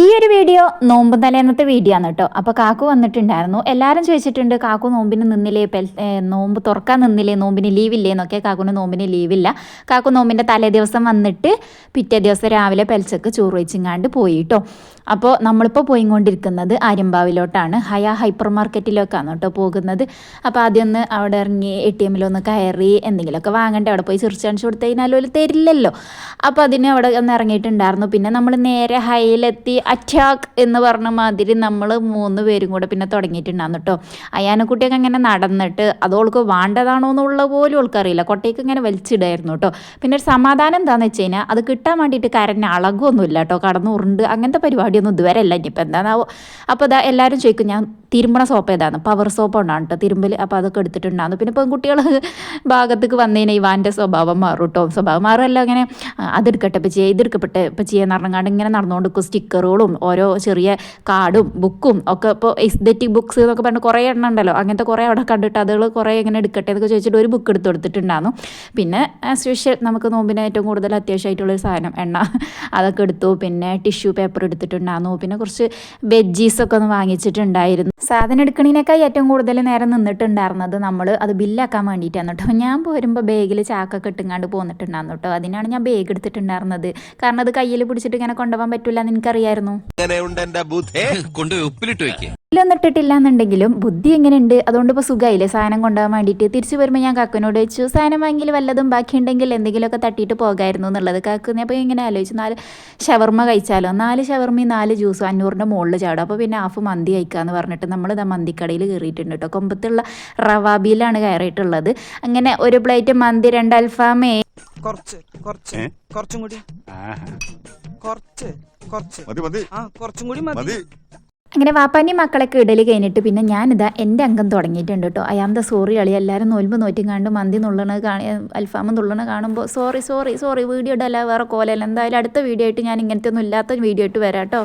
ഈ ഒരു വീഡിയോ നോമ്പ് തലേന്നത്തെ വീഡിയോ ആണ് കേട്ടോ. അപ്പോൾ കാക്കു വന്നിട്ടുണ്ടായിരുന്നു. എല്ലാവരും ചോദിച്ചിട്ടുണ്ട് കാക്കു നോമ്പിന് നിന്നില്ലേ, നോമ്പ് തുറക്കാൻ നിന്നില്ലേ, നോമ്പിന് ലീവില്ലേ എന്നൊക്കെ. കാക്കുന് നോമ്പിന് ലീവില്ല. കാക്കു നോമ്പിൻ്റെ തലേ ദിവസം വന്നിട്ട് പിറ്റേ ദിവസം രാവിലെ പെൽച്ചക്ക് ചോറ് വെച്ചിങ്ങാണ്ട് പോയി കേട്ടോ. അപ്പോൾ നമ്മളിപ്പോൾ പോയിക്കൊണ്ടിരിക്കുന്നത് ആര്യമ്പാവിലോട്ടാണ്. ഹൈപ്പർ മാർക്കറ്റിലേക്കാണ് കേട്ടോ പോകുന്നത്. അപ്പോൾ ആദ്യം ഒന്ന് അവിടെ ഇറങ്ങി ATM-ലൊന്ന് കയറി എന്തെങ്കിലുമൊക്കെ വാങ്ങണ്ടേ. അവിടെ പോയി ചിറിച്ചടിച്ച് കൊടുത്തു കഴിഞ്ഞാൽ ഒരു തരില്ലല്ലോ. അപ്പോൾ അതിന് അവിടെ ഒന്ന് ഇറങ്ങിയിട്ടുണ്ടായിരുന്നു. പിന്നെ നമ്മൾ നേരെ ഹൈയിലെത്തി അറ്റാക്ക് എന്ന് പറഞ്ഞ മാതിരി നമ്മൾ 3 പേരും കൂടെ പിന്നെ തുടങ്ങിയിട്ടുണ്ടായിരുന്നു കേട്ടോ. അയ്യാനക്കുട്ടിയൊക്കെ ഇങ്ങനെ നടന്നിട്ട് അതോൾക്ക് വേണ്ടതാണോ എന്നുള്ള പോലും ഓൾക്കറിയില്ല. കൊട്ടയ്ക്ക് ഇങ്ങനെ വലിച്ചിടായിരുന്നു കേട്ടോ. പിന്നെ ഒരു സമാധാനം എന്താണെന്ന് വെച്ച് കഴിഞ്ഞാൽ അത് കിട്ടാൻ വേണ്ടിയിട്ട് കരഞ്ഞ അളകൊന്നുമില്ല കേട്ടോ. കടന്ന് ഉരുണ്ട് അങ്ങനത്തെ പരിപാടിയൊന്നും ഇതുവരെ അല്ല. ഇനിയിപ്പോൾ എന്താണാവോ. അപ്പോൾ ഇതാ എല്ലാവരും ചോദിക്കും ഞാൻ തിരുമ്പണ സോപ്പ് ഏതാണ്, പവർ സോപ്പ് ഉണ്ടാണ് കേട്ടോ തിരുമ്പൽ. അപ്പോൾ അതൊക്കെ എടുത്തിട്ടുണ്ടായിരുന്നു. പിന്നെ പെൺകുട്ടികൾ ഭാഗത്തേക്ക് വന്നതിന് ഇവാൻ്റെ സ്വഭാവം മാറും കേട്ടോ. സ്വഭാവം മാറുമല്ല, അങ്ങനെ അതെടുക്കട്ടെ ഇപ്പം ചെയ്യുക, ഇതെടുക്കട്ടെ ഇപ്പം ചെയ്യാൻ പറഞ്ഞാണ്ട് ഇങ്ങനെ നടന്നുകൊണ്ട് സ്റ്റിക്കറുകളും ഓരോ ചെറിയ കാർഡും ബുക്കും ഒക്കെ. ഇപ്പോൾ എസ്തെറ്റിക് ബുക്സ് എന്നൊക്കെ പറഞ്ഞിട്ട് കുറേ എണ്ണം ഉണ്ടല്ലോ. അങ്ങനത്തെ കുറേ അവിടെ കണ്ടിട്ട് അതുകൾ കുറേ ഇങ്ങനെ എടുക്കട്ടെ എന്നൊക്കെ ചോദിച്ചിട്ട് ഒരു ബുക്ക് എടുത്ത് കൊടുത്തിട്ടുണ്ടായിരുന്നു. പിന്നെ ആസ് യൂഷ്വൽ നമുക്ക് നോമ്പിന് ഏറ്റവും കൂടുതൽ അത്യാവശ്യമായിട്ടുള്ളൊരു സാധനം എണ്ണ, അതൊക്കെ എടുത്തു. പിന്നെ ടിഷ്യൂ പേപ്പർ എടുത്തിട്ടുണ്ടായിരുന്നു. പിന്നെ കുറച്ച് വെജീസൊക്കെ ഒന്ന് വാങ്ങിച്ചിട്ടുണ്ടായിരുന്നു. സാധനം എടുക്കണതിനേക്കാൾ ഏറ്റവും കൂടുതൽ നേരം നിന്നിട്ടുണ്ടായിരുന്നത് നമ്മൾ അത് ബില്ലാക്കാൻ വേണ്ടിയിട്ടാണ് കേട്ടോ. ഞാൻ പോരുമ്പോൾ ബാഗിൽ ചാക്കൊക്കെ ഇട്ടുങ്ങാണ്ട് പോന്നിട്ടുണ്ടായിരുന്നു കേട്ടോ. അതിനാണ് ഞാൻ ബാഗ് എടുത്തിട്ടുണ്ടായിരുന്നത്. കാരണം അത് കയ്യിൽ പിടിച്ചിട്ട് ഇങ്ങനെ കൊണ്ടുപോകാൻ പറ്റില്ല എന്ന് എനിക്കറിയായിരുന്നു. ിട്ടില്ല എന്നുണ്ടെങ്കിലും ബുദ്ധി എങ്ങനെയുണ്ട്, അതുകൊണ്ട് ഇപ്പോൾ സുഖമായില്ലേ സാധനം കൊണ്ടുപോകാൻ വേണ്ടിയിട്ട്. തിരിച്ചു വരുമ്പോൾ ഞാൻ കാക്കുനോട് ചോദിച്ചു സാധനം വാങ്ങിയിൽ വല്ലതും ബാക്കിയുണ്ടെങ്കിൽ എന്തെങ്കിലുമൊക്കെ തട്ടിയിട്ട് പോകായിരുന്നു എന്നുള്ളത്. കാക്കുനെ അപ്പോൾ ഇങ്ങനെ ആലോചിച്ചു 4 ഷവർമ്മ കഴിച്ചാലോ, 4 ഷവർമ്മയും 4 ജ്യൂസും 500-ന്റെ മുകളിൽ ചാടും. അപ്പോൾ പിന്നെ ഹാഫ് മന്തി കഴിക്കാമെന്ന് പറഞ്ഞിട്ട് നമ്മൾ ഇതാ മന്തിക്കടയിൽ കയറിയിട്ടുണ്ട് കേട്ടോ. കൊമ്പത്തുള്ള റവാബിയിലാണ് കയറിയിട്ടുള്ളത്. അങ്ങനെ ഒരു പ്ലേറ്റ് മന്തി, 2 അൽഫാമേ, കുറച്ചും കൂടി മതി. അങ്ങനെ വാപ്പാൻ്റെയും മക്കളൊക്കെ ഇടൽ കഴിഞ്ഞിട്ട് പിന്നെ ഞാനിതാ എൻ്റെ അംഗം തുടങ്ങിയിട്ടുണ്ട് കേട്ടോ. അയാം സോറി കളി. എല്ലാവരും നോൽമ്പ് നോറ്റും കണ്ട് മന്തി നുള്ളണ അൽഫാമ് നുള്ളണ കാണുമ്പോൾ സോറി വീഡിയോ ഇടല്ല, വേറെ കോലല്ല. എന്തായാലും അടുത്ത വീഡിയോ ആയിട്ട് ഞാൻ ഇങ്ങനത്തെ ഒന്നും ഇല്ലാത്ത വീഡിയോ ആയിട്ട് വരാം കേട്ടോ.